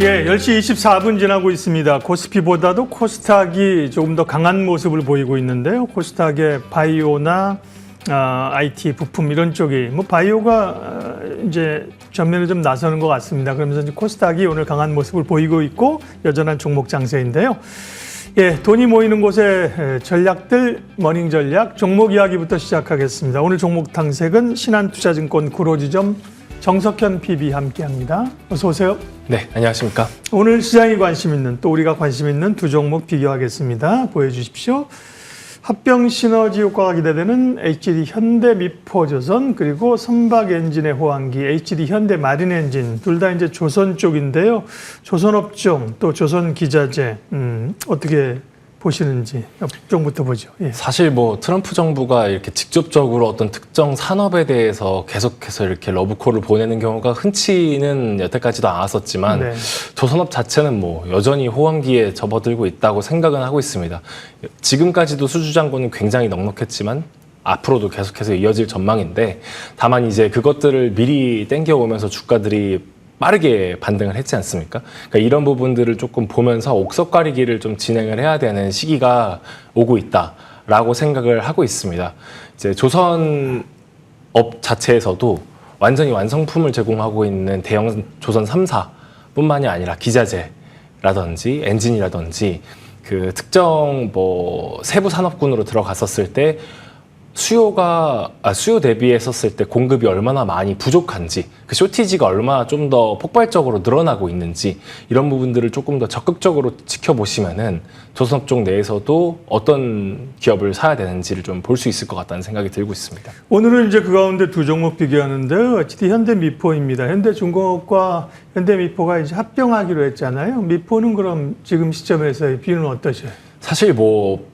예, 10시 24분 지나고 있습니다. 코스피보다도 코스닥이 조금 더 강한 모습을 보이고 있는데요. 코스닥의 바이오나 IT, 부품 이런 쪽이 바이오가 이제 전면에 좀 나서는 것 같습니다. 그러면서 이제 코스닥이 오늘 강한 모습을 보이고 있고 여전한 종목 장세인데요. 예, 돈이 모이는 곳의 전략들 머닝 전략 종목 이야기부터 시작하겠습니다. 오늘 종목 탐색은 신한투자증권 구로지점 정석현 PB 함께합니다. 어서 오세요. 네, 안녕하십니까. 오늘 시장이 관심 있는 또 우리가 관심 있는 두 종목 비교하겠습니다. 보여주십시오. 합병 시너지 효과가 기대되는 HD 현대 미포조선 그리고 선박 엔진의 호황기 HD 현대 마린 엔진 둘 다 이제 조선 쪽인데요. 조선업종 또 조선 기자재 어떻게 보시는지 업종부터 보죠. 예. 사실 트럼프 정부가 이렇게 직접적으로 어떤 특정 산업에 대해서 계속해서 이렇게 러브콜을 보내는 경우가 흔치는 여태까지도 않았었지만 네. 조선업 자체는 여전히 호황기에 접어들고 있다고 생각은 하고 있습니다. 지금까지도 수주잔고는 굉장히 넉넉했지만 앞으로도 계속해서 이어질 전망인데 다만 이제 그것들을 미리 땡겨오면서 주가들이 빠르게 반등을 했지 않습니까? 그러니까 이런 부분들을 조금 보면서 옥석 가리기를 좀 진행을 해야 되는 시기가 오고 있다라고 생각을 하고 있습니다. 이제 조선업 자체에서도 완전히 완성품을 제공하고 있는 대형 조선 3사뿐만이 아니라 기자재라든지 엔진이라든지 그 특정 세부 산업군으로 들어갔었을 때 수요 대비했었을 때 공급이 얼마나 많이 부족한지 그 쇼티지가 얼마나 좀 더 폭발적으로 늘어나고 있는지 이런 부분들을 조금 더 적극적으로 지켜보시면은 조선업종 내에서도 어떤 기업을 사야 되는지를 좀 볼 수 있을 것 같다는 생각이 들고 있습니다. 오늘은 이제 그 가운데 두 종목 비교하는데요. HD 현대미포입니다. 현대중공업과 현대미포가 이제 합병하기로 했잖아요. 미포는 그럼 지금 시점에서의 비율은 어떠세요? 사실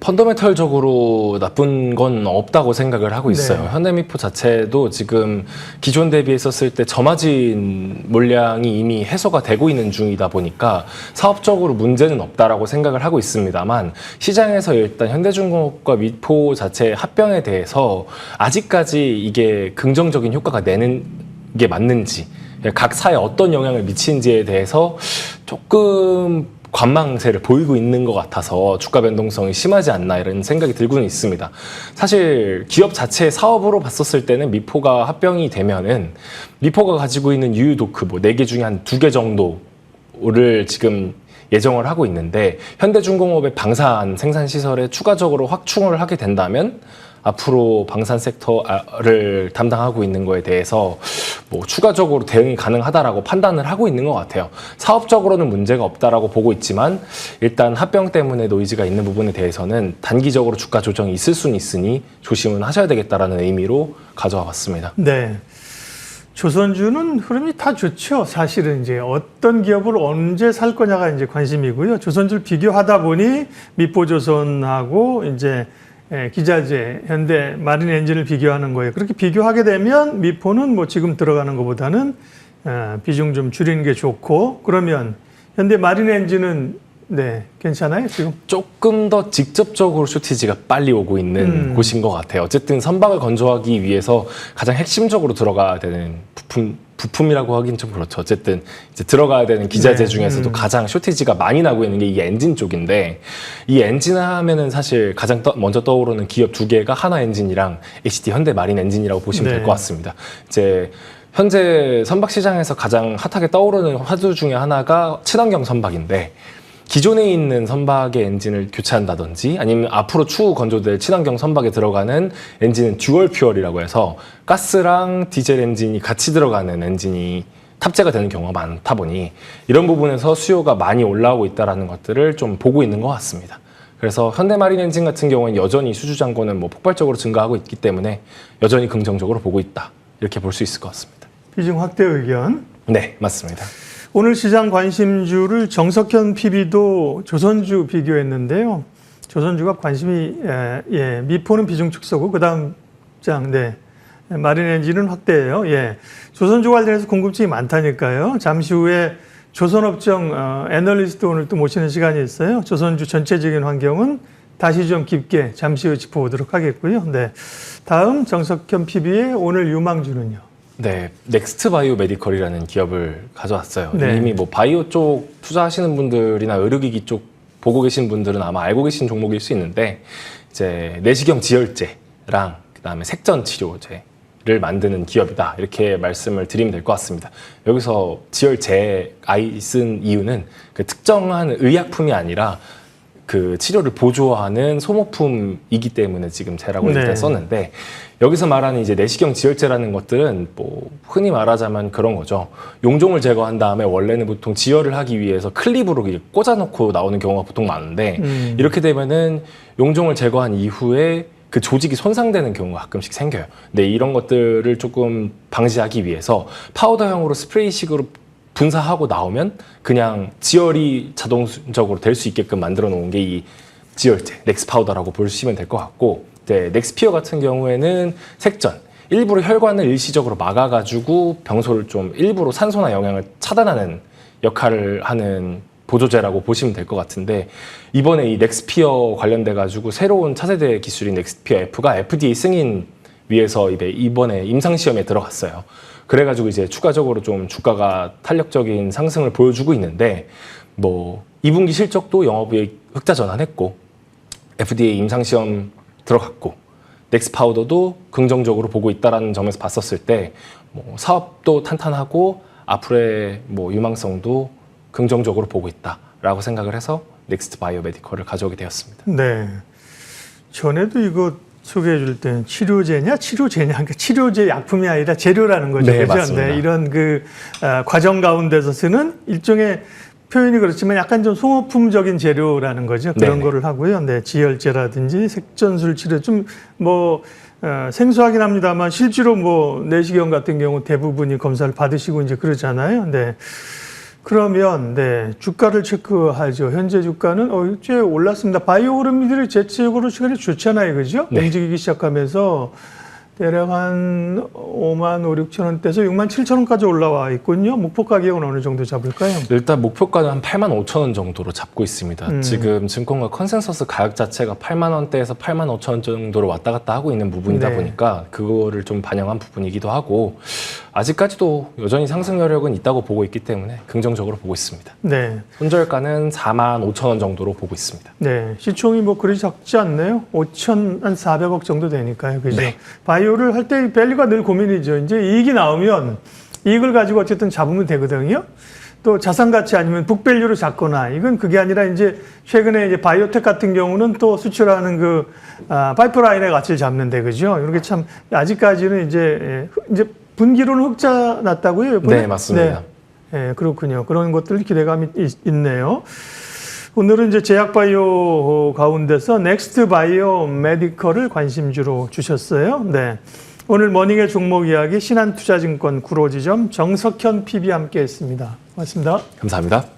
펀더멘털적으로 나쁜 건 없다고 생각을 하고 있어요. 네. 현대미포 자체도 지금 기존 대비했었을 때 저마진 물량이 이미 해소가 되고 있는 중이다 보니까 사업적으로 문제는 없다라고 생각을 하고 있습니다만 시장에서 일단 현대중공업과 미포 자체의 합병에 대해서 아직까지 이게 긍정적인 효과가 내는 게 맞는지 각 사에 어떤 영향을 미치는지에 대해서 조금 관망세를 보이고 있는 것 같아서 주가 변동성이 심하지 않나 이런 생각이 들고는 있습니다. 사실 기업 자체의 사업으로 봤었을 때는 미포가 합병이 되면은 미포가 가지고 있는 유유도크 4개 중에 한 2개 정도를 지금 예정을 하고 있는데 현대중공업의 방산 생산 시설에 추가적으로 확충을 하게 된다면 앞으로 방산 섹터를 담당하고 있는 거에 대해서 추가적으로 대응이 가능하다라고 판단을 하고 있는 것 같아요. 사업적으로는 문제가 없다라고 보고 있지만 일단 합병 때문에 노이즈가 있는 부분에 대해서는 단기적으로 주가 조정이 있을 수는 있으니 조심은 하셔야 되겠다라는 의미로 가져와 봤습니다. 네. 조선주는 흐름이 다 좋죠. 사실은 이제 어떤 기업을 언제 살 거냐가 이제 관심이고요. 조선주를 비교하다 보니 미포조선하고 이제 기자재, 현대 마린 엔진을 비교하는 거예요. 그렇게 비교하게 되면 미포는 지금 들어가는 것보다는 비중 좀 줄이는 게 좋고 그러면 현대 마린 엔진은 네, 괜찮아요, 지금? 조금 더 직접적으로 쇼티지가 빨리 오고 있는 곳인 것 같아요. 어쨌든 선박을 건조하기 위해서 가장 핵심적으로 들어가야 되는 부품이라고 하긴 좀 그렇죠. 어쨌든 이제 들어가야 되는 기자재 중에서도 가장 쇼티지가 많이 나고 있는 게 이 엔진 쪽인데 이 엔진 하면은 사실 가장 먼저 떠오르는 기업 2개가 하나 엔진이랑 HD 현대 마린 엔진이라고 보시면 될 것 같습니다. 이제 현재 선박 시장에서 가장 핫하게 떠오르는 화두 중에 하나가 친환경 선박인데 기존에 있는 선박의 엔진을 교체한다든지 아니면 앞으로 추후 건조될 친환경 선박에 들어가는 엔진은 듀얼 퓨얼이라고 해서 가스랑 디젤 엔진이 같이 들어가는 엔진이 탑재가 되는 경우가 많다 보니 이런 부분에서 수요가 많이 올라오고 있다는 것들을 좀 보고 있는 것 같습니다. 그래서 현대마린 엔진 같은 경우는 여전히 수주잔고는 폭발적으로 증가하고 있기 때문에 여전히 긍정적으로 보고 있다. 이렇게 볼 수 있을 것 같습니다. 비중 확대 의견? 네, 맞습니다. 오늘 시장 관심주를 정석현 PB도 조선주 비교했는데요. 조선주가 관심이 미포는 비중 축소고 그다음 장 마린 엔진은 확대예요. 조선주 관련해서 궁금증이 많다니까요. 잠시 후에 조선업종 애널리스트 오늘 또 모시는 시간이 있어요. 조선주 전체적인 환경은 다시 좀 깊게 잠시 후에 짚어보도록 하겠고요. 다음 정석현 PB의 오늘 유망주는요. 네, 넥스트 바이오 메디컬이라는 기업을 가져왔어요. 네. 이미 뭐 바이오 쪽 투자하시는 분들이나 의료기기 쪽 보고 계신 분들은 아마 알고 계신 종목일 수 있는데 이제 내시경 지혈제랑 그다음에 색전 치료제를 만드는 기업이다 이렇게 말씀을 드리면 될 것 같습니다. 여기서 지혈제 I 쓴 이유는 그 특정한 의약품이 아니라 그 치료를 보조하는 소모품이기 때문에 지금 제라고 일단 네. 썼는데 여기서 말하는 이제 내시경 지혈제라는 것들은 뭐 흔히 말하자면 그런 거죠. 용종을 제거한 다음에 원래는 보통 지혈을 하기 위해서 클립으로 이렇게 꽂아놓고 나오는 경우가 보통 많은데 이렇게 되면은 용종을 제거한 이후에 그 조직이 손상되는 경우가 가끔씩 생겨요. 근데 이런 것들을 조금 방지하기 위해서 파우더형으로 스프레이식으로 분사하고 나오면 그냥 지혈이 자동적으로 될 수 있게끔 만들어 놓은 게 이 지혈제, 넥스 파우더라고 보시면 될 것 같고, 네, 넥스피어 같은 경우에는 색전, 일부러 혈관을 일시적으로 막아가지고 병소를 좀 일부러 산소나 영양을 차단하는 역할을 하는 보조제라고 보시면 될 것 같은데 이번에 이 넥스피어 관련돼 가지고 새로운 차세대 기술인 넥스피어 F가 FDA 승인 위해서 이번에 임상 시험에 들어갔어요. 그래가지고 이제 추가적으로 좀 주가가 탄력적인 상승을 보여주고 있는데 뭐 2분기 실적도 영업이익 흑자 전환했고 FDA 임상 시험 들어갔고 넥스 파우더도 긍정적으로 보고 있다라는 점에서 봤었을 때 뭐 사업도 탄탄하고 앞으로의 뭐 유망성도 긍정적으로 보고 있다라고 생각을 해서 넥스트 바이오 메디컬을 가져오게 되었습니다. 네. 전에도 이거 소개해 줄 때는 치료제냐? 그러니까 치료제 약품이 아니라 재료라는 거죠. 네, 그죠? 맞습니다. 네, 이런 그 과정 가운데서 쓰는 일종의 표현이 그렇지만 약간 좀 소모품적인 재료라는 거죠. 그런 네네. 거를 하고요. 네, 지혈제라든지 색전술 치료 좀 뭐 생소하긴 합니다만 실제로 뭐 내시경 같은 경우 대부분이 검사를 받으시고 이제 그러잖아요. 네. 그러면 네, 주가를 체크하죠. 현재 주가는 일주일에 올랐습니다. 바이오 흐름들이 대체적으로 시간이 좋잖아요. 그죠? 네. 움직이기 시작하면서 대략 한 5만 5, 6천 원대에서 6만 7천 원까지 올라와 있군요. 목표 가격은 어느 정도 잡을까요? 일단 목표가는 한 8만 5천 원 정도로 잡고 있습니다. 지금 증권가 컨센서스 가격 자체가 8만 원대에서 8만 5천 원 정도로 왔다 갔다 하고 있는 부분이다 네. 보니까 그거를 좀 반영한 부분이기도 하고 아직까지도 여전히 상승 여력은 있다고 보고 있기 때문에 긍정적으로 보고 있습니다. 네. 손절가는 4만 5천 원 정도로 보고 있습니다. 네. 시총이 뭐 그리 작지 않네요. 5,400억 정도 되니까요. 그죠? 네. 바이오를 할 때 밸류가 늘 고민이죠. 이제 이익이 나오면 이익을 가지고 어쨌든 잡으면 되거든요. 또 자산 가치 아니면 북밸류로 잡거나 이건 그게 아니라 이제 최근에 이제 바이오텍 같은 경우는 또 수출하는 그 파이프라인의 가치를 잡는데 그죠? 이렇게 참 아직까지는 이제 분기로는 흑자 났다고요? 이번에? 네, 맞습니다. 네, 그렇군요. 그런 것들 기대감이 있네요. 오늘은 이제 제약바이오 가운데서 넥스트 바이오 메디컬을 관심주로 주셨어요. 네. 오늘 머닝의 종목 이야기 신한투자증권 구로지점 정석현 PB 함께 했습니다. 고맙습니다. 감사합니다.